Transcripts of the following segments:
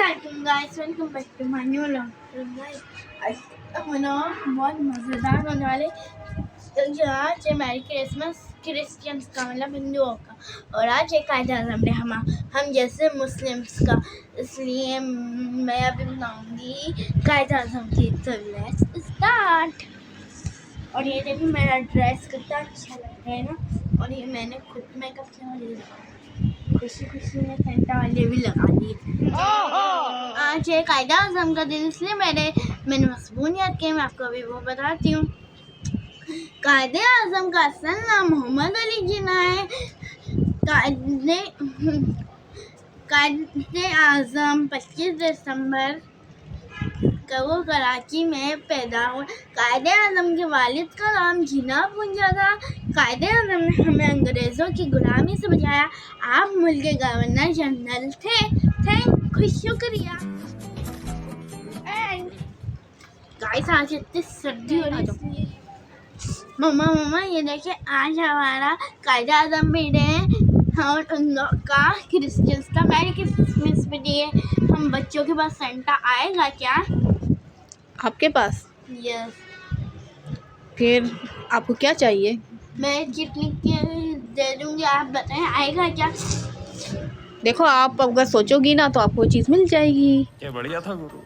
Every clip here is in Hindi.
अस्सलाम guys, welcome back to my new vlog. Guys आज मना बहुत मज़ेदार होने वाले। आज है मैरी क्रिसमस, क्रिश्चियंस का मतलब हिंदुओं का, और आज है कायदा आज़म डे हम जैसे मुस्लिम्स का। इसलिए मैं अभी बनाऊंगी कायदा आज़म की। तो लेट्स स्टार्ट। और ये देखो मेरा ड्रेस कितना अच्छा लग रहा है ना। और ये मैंने खुद मेकअप किया और ये खुशी खुशी में सेंटा वाले भी लगा दिए। आज है कायदा आज़म का दिन, इसलिए मैंने मसबूनियत की। मैं आपको अभी वो बताती हूँ। कायदे आज़म का असल नाम मोहम्मद अली जिन्ना है। कायदे आज़म 25 दिसंबर का वो कराची में पैदा हुए। कायदे आज़म के वालिद का नाम जिन्ना पुंजा था। कायदे आज़म ने हमें अंग्रेज़ों की गुलामी से बचाया। आप मुल्क के गवर्नर जनरल थे। शुक्रिया। गाइस आज इतनी सर्दी हो रही है। मम्मा ये देखिए, आज हमारा कायदे आज़म भी डे है और उन लोग का क्रिश्चियंस का मैरी क्रिसमस भी डे है। हम बच्चों के पास सेंटा आएगा क्या? आपके पास? यस। फिर आपको क्या चाहिए? मैं जितनी दे दूंगी, आप बताएं आएगा क्या? देखो, आप अगर सोचोगी ना तो आपको चीज़ मिल जाएगी। क्या बढ़िया था गुरु।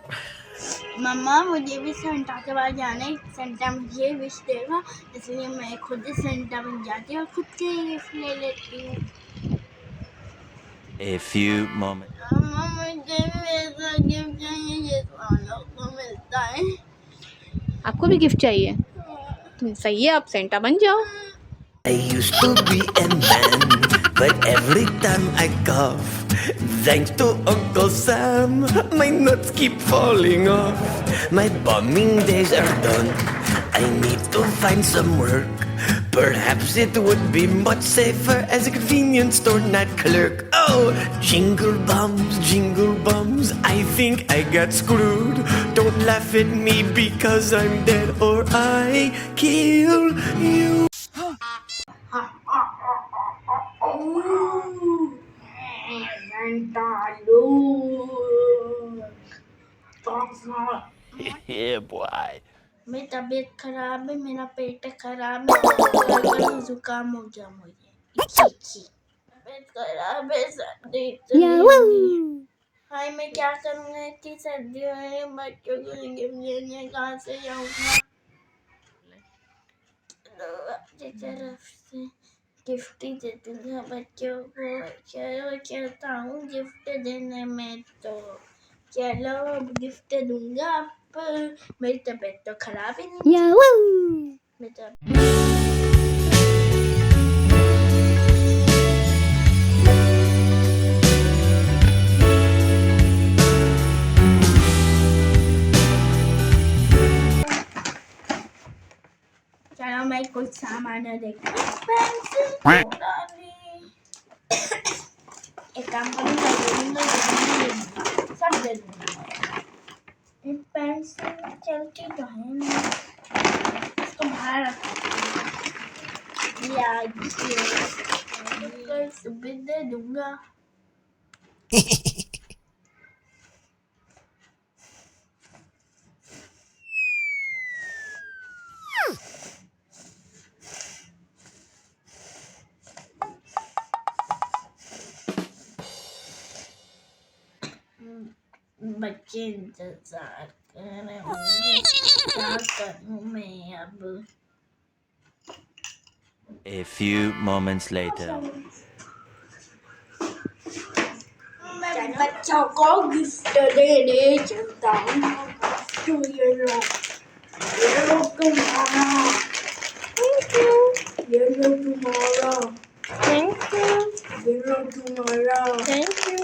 मम्मा मुझे भी सेंटा के पास जाना है। सेंटा मुझे विश देगा, इसलिए मैं खुद ही सेंटा बन जाती हूँ और खुद के ही गिफ्ट ले लेती हूँ। A few moments. मम्मा मुझे भी ऐसा गिफ्ट चाहिए जैसा उन लोगों को मिलता है। आपको भी गिफ्ट चाहिए? तो सही है, आप सेंटा बन जाओ। I used to be a man, but every time I cough, thanks to Uncle Sam, my nuts keep falling off. My bumming days are done. I need to find some work. Perhaps it would be much safer as a convenience store night clerk. Oh, jingle bums, I think I got screwed. Don't laugh at me because I'm dead or I kill you. Yeah, boy. मेरी तबीयत खराब है, मेरा पेट खराब है, जुकाम हो गया मुझे। तबीयत खराब है, सर्दी हाय मैं क्या करूँगा? इतनी सर्दी है, बच्चों को गिफ्ट देने कहाँ से जाऊँगा? अपनी तरफ से गिफ्ट ही दे दूँगा बच्चों को। चलो चलता हूँ गिफ्ट देने में, तो चलो अब गिफ्ट दूँगा। आप मेरी तबीयत तो खराब ही नहीं। चलो मैं कुछ सामान देखती हूँ। एक काम करूँगा, सब दे दूँगा। पेंसिल चलती तो है नहीं, इसको बाहर सुबह दे दूँगा। बच्चे इंतजार कर रहे होंगे, क्या करूं मैं अब? A few moments later. मैं बच्चों को गिफ्ट देने चलता हूँ। तो ये लो तुम्हारा। Thank you. ये लो तुम्हारा। Thank you. ये लो तुम्हारा। Thank you.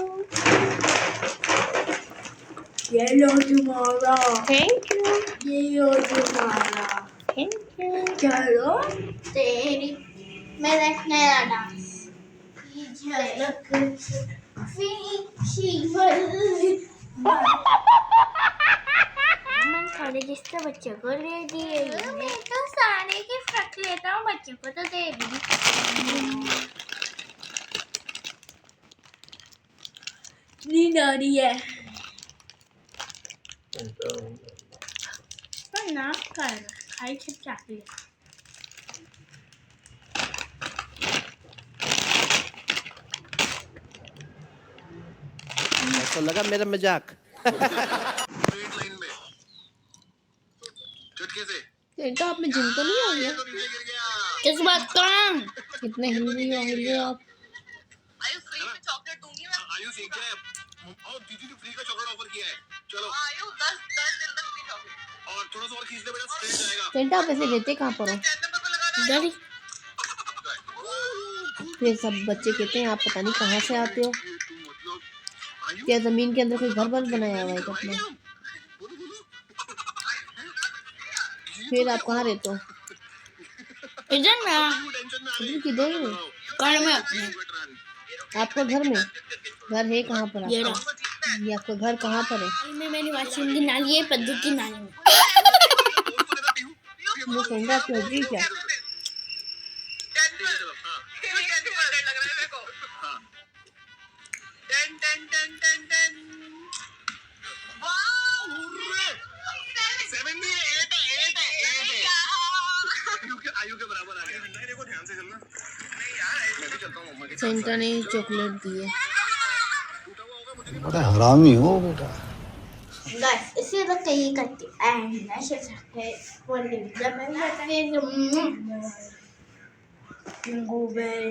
ये लो तुम्हारा। Thank you. ये लो तुम्हारा। Thank you. चलो तेरी मेरा नया डांस झलक मैं सारे गिफ्ट बच्चों को ले दिए। मैं तो सारे गिफ्ट लेता हूँ, बच्चों को तो दे दी। नींद आ रही है। पण ना काय खायची चाकली तो लगा मेरा मजाक। स्ट्रेट लाइन में झटके से सेंटा आप में जिम तो नहीं आ गया? तो नीचे गिर गया। किस बात का कितने हिल रहे हो आप? आयु फ्री में चॉकलेट दूंगी मैं। आयु सीख जाए और दीदी ने फ्री का चॉकलेट ऑफर किया है। चलो आयु 10 दिन तक फ्री चॉकलेट और थोड़ा सा और खींच ले बेटा स्ट्रेट जाएगा। सेंटा आप ऐसे लेते कहाँ पर हो? 10 नंबर पे लगा दे। डरी फिर सब बच्चे कहते हैं आप पता नहीं कहाँ से आते हो। मतलब आयु क्या जमीन के अंदर कोई घर बर बनाया हुआ है क्या अपना? बोलो बोलो फिर आप कहाँ रहते हो? इधर ना टेंशन में आ रही इधर किधर हो? घर में अपने आपका घर में? घर है कहाँ पर ये आपका? रहा ये आपका घर कहाँ पर है? में मेरी वाशिंग की नाली है पद्दू की नाली में ये सेंटा आपकी हड्डी क्या? आयु के बराबर आ गया। देखो ध्यान से चलना। नहीं यार मैं भी चलता हूँ मम्मा के साथ। सेंटा ने चॉकलेट दी है। टूटा हुआ होगा मुझे नहीं बड़ा हरामी हो बेटा। गाइस इसी तरह कहीं करते एंड नेक्स्ट है फॉर जब मैं बताने जिंगू बेल